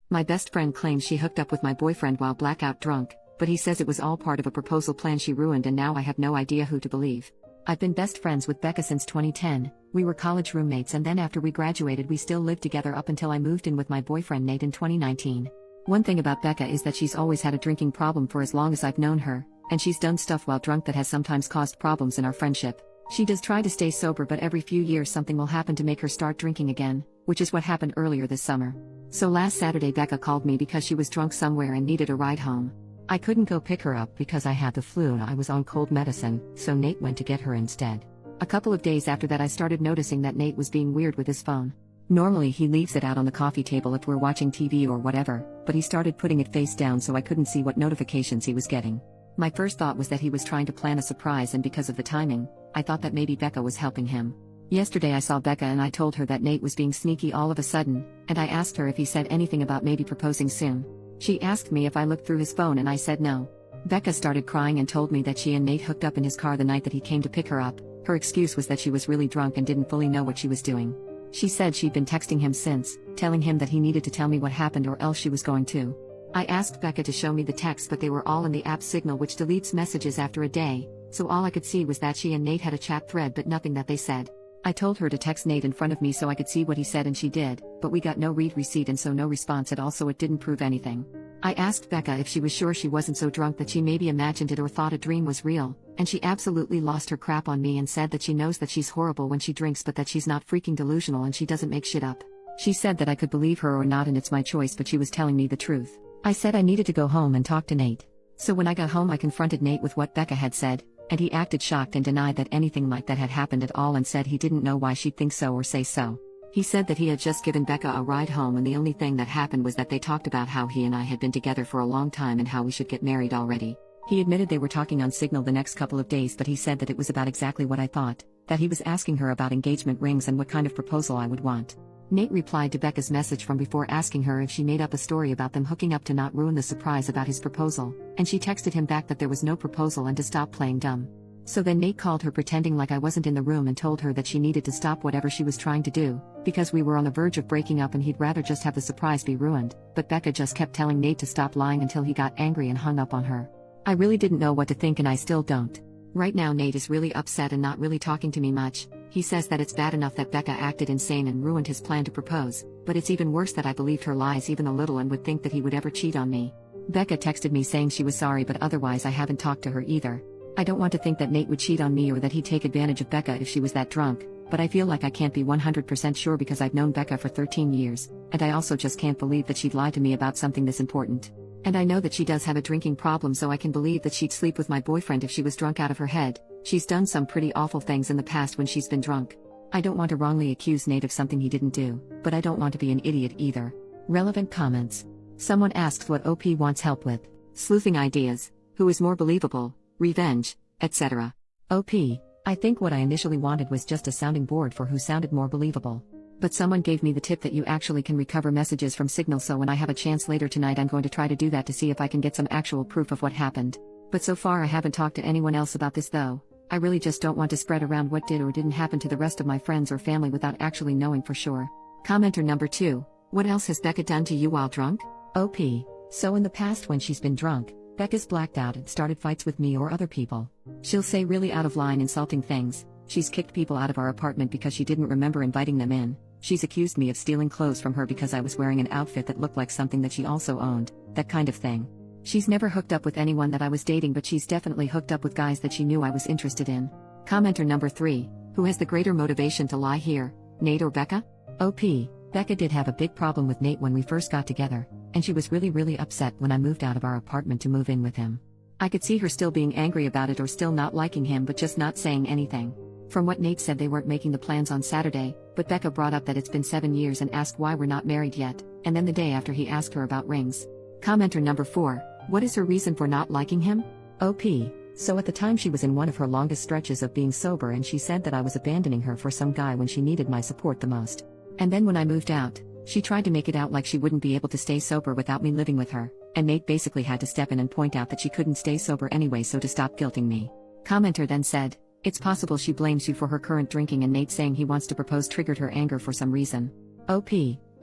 My best friend claims she hooked up with my boyfriend while blackout drunk, but he says it was all part of a proposal plan she ruined and now I have no idea who to believe. I've been best friends with Becca since 2010, we were college roommates and then after we graduated we still lived together up until I moved in with my boyfriend Nate in 2019. One thing about Becca is that she's always had a drinking problem for as long as I've known her, and she's done stuff while drunk that has sometimes caused problems in our friendship. She does try to stay sober but every few years something will happen to make her start drinking again, which is what happened earlier this summer. So last Saturday Becca called me because she was drunk somewhere and needed a ride home. I couldn't go pick her up because I had the flu and I was on cold medicine, so Nate went to get her instead. A couple of days after that I started noticing that Nate was being weird with his phone. Normally he leaves it out on the coffee table if we're watching TV or whatever, but he started putting it face down so I couldn't see what notifications he was getting. My first thought was that he was trying to plan a surprise and because of the timing, I thought that maybe Becca was helping him. Yesterday I saw Becca and I told her that Nate was being sneaky all of a sudden, and I asked her if he said anything about maybe proposing soon. She asked me if I looked through his phone and I said no. Becca started crying and told me that she and Nate hooked up in his car the night that he came to pick her up. Her excuse was that she was really drunk and didn't fully know what she was doing. She said she'd been texting him since, telling him that he needed to tell me what happened or else she was going to. I asked Becca to show me the texts but they were all in the app Signal which deletes messages after a day, so all I could see was that she and Nate had a chat thread but nothing that they said. I told her to text Nate in front of me so I could see what he said and she did, but we got no read receipt and so no response at all so it didn't prove anything. I asked Becca if she was sure she wasn't so drunk that she maybe imagined it or thought a dream was real, and she absolutely lost her crap on me and said that she knows that she's horrible when she drinks but that she's not freaking delusional and she doesn't make shit up. She said that I could believe her or not and it's my choice but she was telling me the truth. I said I needed to go home and talk to Nate. So when I got home I confronted Nate with what Becca had said, and he acted shocked and denied that anything like that had happened at all and said he didn't know why she'd think so or say so. He said that he had just given Becca a ride home and the only thing that happened was that they talked about how he and I had been together for a long time and how we should get married already. He admitted they were talking on Signal the next couple of days but he said that it was about exactly what I thought, that he was asking her about engagement rings and what kind of proposal I would want. Nate replied to Becca's message from before asking her if she made up a story about them hooking up to not ruin the surprise about his proposal, and she texted him back that there was no proposal and to stop playing dumb. So then Nate called her pretending like I wasn't in the room and told her that she needed to stop whatever she was trying to do, because we were on the verge of breaking up and he'd rather just have the surprise be ruined, but Becca just kept telling Nate to stop lying until he got angry and hung up on her. I really didn't know what to think and I still don't. Right now Nate is really upset and not really talking to me much. He says that it's bad enough that Becca acted insane and ruined his plan to propose, but it's even worse that I believed her lies even a little and would think that he would ever cheat on me. Becca texted me saying she was sorry but otherwise I haven't talked to her either. I don't want to think that Nate would cheat on me or that he'd take advantage of Becca if she was that drunk, but I feel like I can't be 100% sure because I've known Becca for 13 years, and I also just can't believe that she'd lie to me about something this important. And I know that she does have a drinking problem so I can believe that she'd sleep with my boyfriend if she was drunk out of her head. She's done some pretty awful things in the past when she's been drunk. I don't want to wrongly accuse Nate of something he didn't do, but I don't want to be an idiot either. Relevant comments. Someone asks what OP wants help with. Sleuthing ideas. Who is more believable? Revenge, etc. OP. I think what I initially wanted was just a sounding board for who sounded more believable. But someone gave me the tip that you actually can recover messages from Signal, so when I have a chance later tonight I'm going to try to do that to see if I can get some actual proof of what happened. But so far I haven't talked to anyone else about this though. I really just don't want to spread around what did or didn't happen to the rest of my friends or family without actually knowing for sure. Commenter number 2. What else has Becca done to you while drunk? OP. So in the past when she's been drunk, Becca's blacked out and started fights with me or other people. She'll say really out of line insulting things. She's kicked people out of our apartment because she didn't remember inviting them in. She's accused me of stealing clothes from her because I was wearing an outfit that looked like something that she also owned, that kind of thing. She's never hooked up with anyone that I was dating but she's definitely hooked up with guys that she knew I was interested in. Commenter number 3. Who has the greater motivation to lie here, Nate or Becca? OP. Becca did have a big problem with Nate when we first got together, and she was really upset when I moved out of our apartment to move in with him. I could see her still being angry about it or still not liking him but just not saying anything. From what Nate said they weren't making the plans on Saturday, but Becca brought up that it's been 7 years and asked why we're not married yet, and then the day after he asked her about rings. Commenter number 4. What is her reason for not liking him? OP. So at the time she was in one of her longest stretches of being sober and she said that I was abandoning her for some guy when she needed my support the most. And then when I moved out, she tried to make it out like she wouldn't be able to stay sober without me living with her, and Nate basically had to step in and point out that she couldn't stay sober anyway so to stop guilting me. Commenter then said, it's possible she blames you for her current drinking and Nate saying he wants to propose triggered her anger for some reason. OP.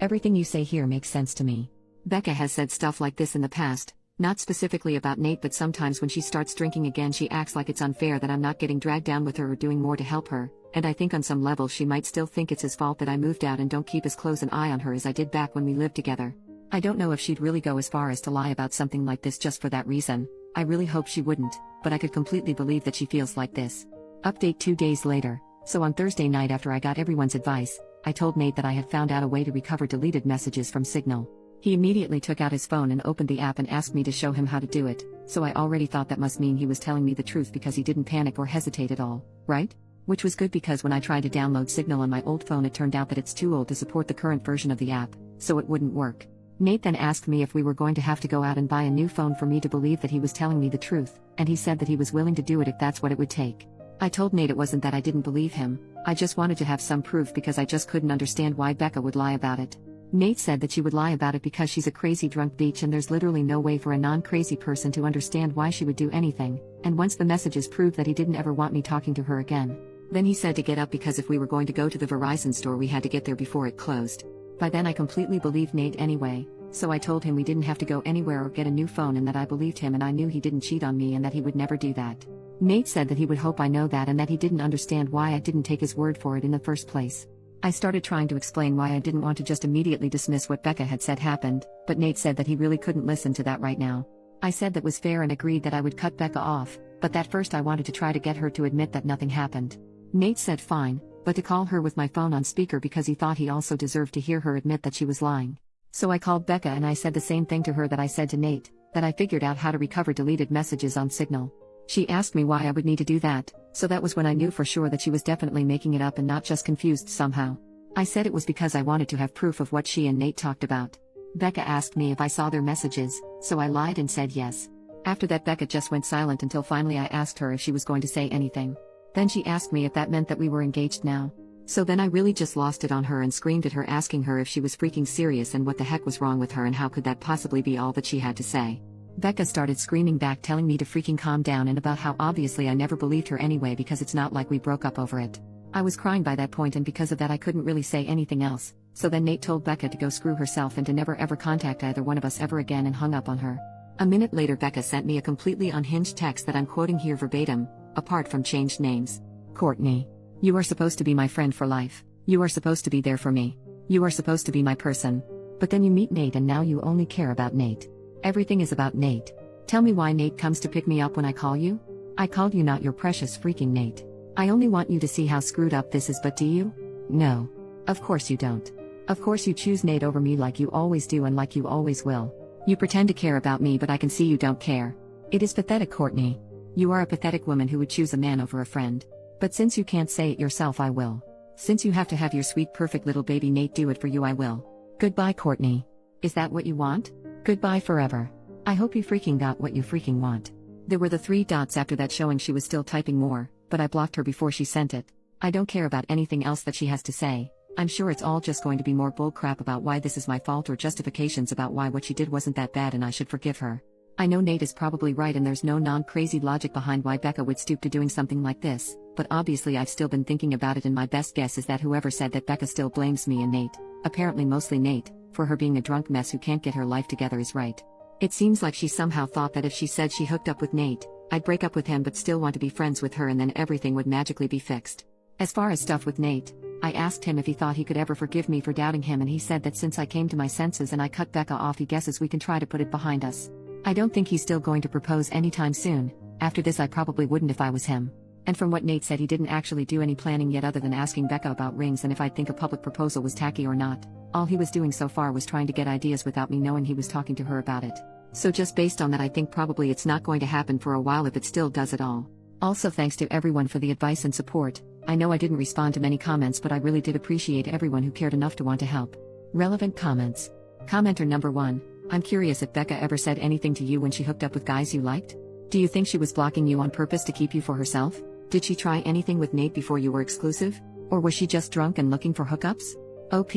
Everything you say here makes sense to me. Becca has said stuff like this in the past, not specifically about Nate, but sometimes when she starts drinking again she acts like it's unfair that I'm not getting dragged down with her or doing more to help her, and I think on some level she might still think it's his fault that I moved out and don't keep as close an eye on her as I did back when we lived together. I don't know if she'd really go as far as to lie about something like this just for that reason. I really hope she wouldn't, but I could completely believe that she feels like this. Update 2 days later. So on Thursday night, after I got everyone's advice, I told Nate that I had found out a way to recover deleted messages from Signal. He immediately took out his phone and opened the app and asked me to show him how to do it, so I already thought that must mean he was telling me the truth because he didn't panic or hesitate at all, right? Which was good because when I tried to download Signal on my old phone it turned out that it's too old to support the current version of the app, so it wouldn't work. Nate then asked me if we were going to have to go out and buy a new phone for me to believe that he was telling me the truth, and he said that he was willing to do it if that's what it would take. I told Nate it wasn't that I didn't believe him, I just wanted to have some proof because I just couldn't understand why Becca would lie about it. Nate said that she would lie about it because she's a crazy drunk bitch and there's literally no way for a non-crazy person to understand why she would do anything, and once the messages proved that he didn't ever want me talking to her again. Then he said to get up because if we were going to go to the Verizon store we had to get there before it closed. By then I completely believed Nate anyway, so I told him we didn't have to go anywhere or get a new phone and that I believed him and I knew he didn't cheat on me and that he would never do that. Nate said that he would hope I know that and that he didn't understand why I didn't take his word for it in the first place. I started trying to explain why I didn't want to just immediately dismiss what Becca had said happened, but Nate said that he really couldn't listen to that right now. I said that was fair and agreed that I would cut Becca off, but that first I wanted to try to get her to admit that nothing happened. Nate said fine, but to call her with my phone on speaker because he thought he also deserved to hear her admit that she was lying. So I called Becca and I said the same thing to her that I said to Nate, that I figured out how to recover deleted messages on Signal. She asked me why I would need to do that, so that was when I knew for sure that she was definitely making it up and not just confused somehow. I said it was because I wanted to have proof of what she and Nate talked about. Becca asked me if I saw their messages, so I lied and said yes. After that Becca just went silent until finally I asked her if she was going to say anything. Then she asked me if that meant that we were engaged now. So then I really just lost it on her and screamed at her asking her if she was freaking serious and what the heck was wrong with her and how could that possibly be all that she had to say. Becca started screaming back telling me to freaking calm down and about how obviously I never believed her anyway because it's not like we broke up over it. I was crying by that point and because of that I couldn't really say anything else, so then Nate told Becca to go screw herself and to never ever contact either one of us ever again and hung up on her. A minute later Becca sent me a completely unhinged text that I'm quoting here verbatim, apart from changed names. Courtney. You are supposed to be my friend for life. You are supposed to be there for me. You are supposed to be my person. But then you meet Nate and now you only care about Nate. Everything is about Nate. Tell me why Nate comes to pick me up when I call you? I called you not your precious freaking Nate. I only want you to see how screwed up this is, but do you? No. Of course you don't. Of course you choose Nate over me like you always do and like you always will. You pretend to care about me but I can see you don't care. It is pathetic, Courtney. You are a pathetic woman who would choose a man over a friend. But since you can't say it yourself I will. Since you have to have your sweet perfect little baby Nate do it for you I will. Goodbye, Courtney. Is that what you want? Goodbye forever. I hope you freaking got what you freaking want. There were the 3 dots after that showing she was still typing more, but I blocked her before she sent it. I don't care about anything else that she has to say. I'm sure it's all just going to be more bullcrap about why this is my fault or justifications about why what she did wasn't that bad and I should forgive her. I know Nate is probably right and there's no non-crazy logic behind why Becca would stoop to doing something like this, but obviously I've still been thinking about it and my best guess is that whoever said that Becca still blames me and Nate, apparently mostly Nate, for her being a drunk mess who can't get her life together is right. It seems like she somehow thought that if she said she hooked up with Nate, I'd break up with him but still want to be friends with her and then everything would magically be fixed. As far as stuff with Nate, I asked him if he thought he could ever forgive me for doubting him and he said that since I came to my senses and I cut Becca off he guesses we can try to put it behind us. I don't think he's still going to propose anytime soon. After this I probably wouldn't if I was him. And from what Nate said he didn't actually do any planning yet other than asking Becca about rings and if I'd think a public proposal was tacky or not. All he was doing so far was trying to get ideas without me knowing he was talking to her about it. So just based on that I think probably it's not going to happen for a while if it still does at all. Also thanks to everyone for the advice and support. I know I didn't respond to many comments but I really did appreciate everyone who cared enough to want to help. Relevant comments. Commenter number 1. I'm curious if Becca ever said anything to you when she hooked up with guys you liked? Do you think she was blocking you on purpose to keep you for herself? Did she try anything with Nate before you were exclusive? Or was she just drunk and looking for hookups? OP.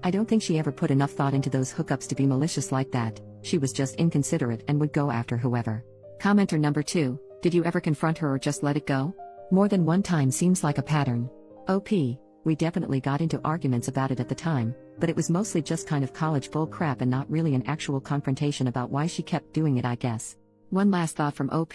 I don't think she ever put enough thought into those hookups to be malicious like that. She was just inconsiderate and would go after whoever. Commenter number 2. Did you ever confront her or just let it go? More than one time seems like a pattern. OP. We definitely got into arguments about it at the time, but it was mostly just kind of college bull crap and not really an actual confrontation about why she kept doing it, I guess. One last thought from OP.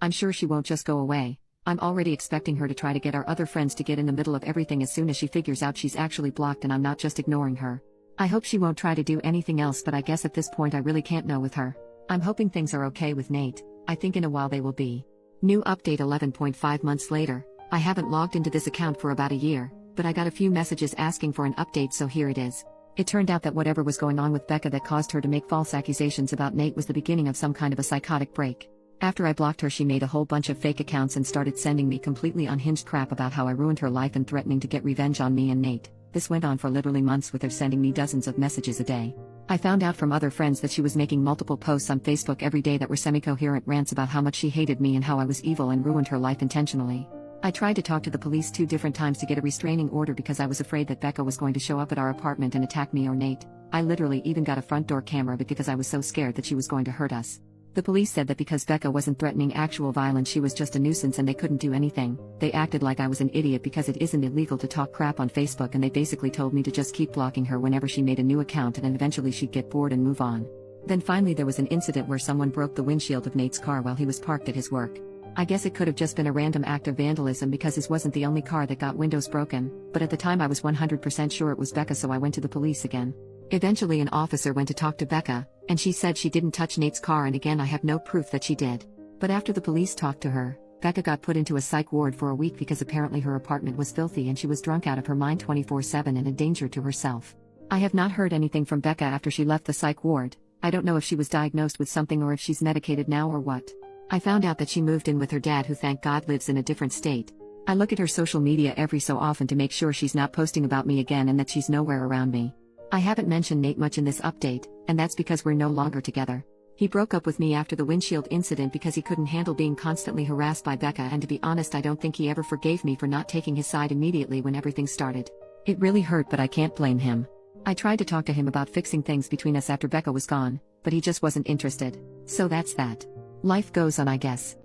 I'm sure she won't just go away. I'm already expecting her to try to get our other friends to get in the middle of everything as soon as she figures out she's actually blocked and I'm not just ignoring her. I hope she won't try to do anything else, but I guess at this point I really can't know with her. I'm hoping things are okay with Nate. I think in a while they will be. New update 11.5 months later. I haven't logged into this account for about a year, but I got a few messages asking for an update, so here it is. It turned out that whatever was going on with Becca that caused her to make false accusations about Nate was the beginning of some kind of a psychotic break. After I blocked her, she made a whole bunch of fake accounts and started sending me completely unhinged crap about how I ruined her life and threatening to get revenge on me and Nate. This went on for literally months, with her sending me dozens of messages a day. I found out from other friends that she was making multiple posts on Facebook every day that were semi-coherent rants about how much she hated me and how I was evil and ruined her life intentionally. I tried to talk to the police 2 different times to get a restraining order because I was afraid that Becca was going to show up at our apartment and attack me or Nate. I literally even got a front door camera because I was so scared that she was going to hurt us. The police said that because Becca wasn't threatening actual violence, she was just a nuisance and they couldn't do anything. They acted like I was an idiot because it isn't illegal to talk crap on Facebook, and they basically told me to just keep blocking her whenever she made a new account and eventually she'd get bored and move on. Then finally there was an incident where someone broke the windshield of Nate's car while he was parked at his work. I guess it could have just been a random act of vandalism because his wasn't the only car that got windows broken, but at the time I was 100% sure it was Becca, so I went to the police again. Eventually an officer went to talk to Becca, and she said she didn't touch Nate's car, and again I have no proof that she did. But after the police talked to her, Becca got put into a psych ward for a week because apparently her apartment was filthy and she was drunk out of her mind 24/7 and a danger to herself. I have not heard anything from Becca after she left the psych ward. I don't know if she was diagnosed with something or if she's medicated now or what. I found out that she moved in with her dad, who thank God lives in a different state. I look at her social media every so often to make sure she's not posting about me again and that she's nowhere around me. I haven't mentioned Nate much in this update, and that's because we're no longer together. He broke up with me after the windshield incident because he couldn't handle being constantly harassed by Becca, and to be honest I don't think he ever forgave me for not taking his side immediately when everything started. It really hurt, but I can't blame him. I tried to talk to him about fixing things between us after Becca was gone, but he just wasn't interested. So that's that. Life goes on, I guess.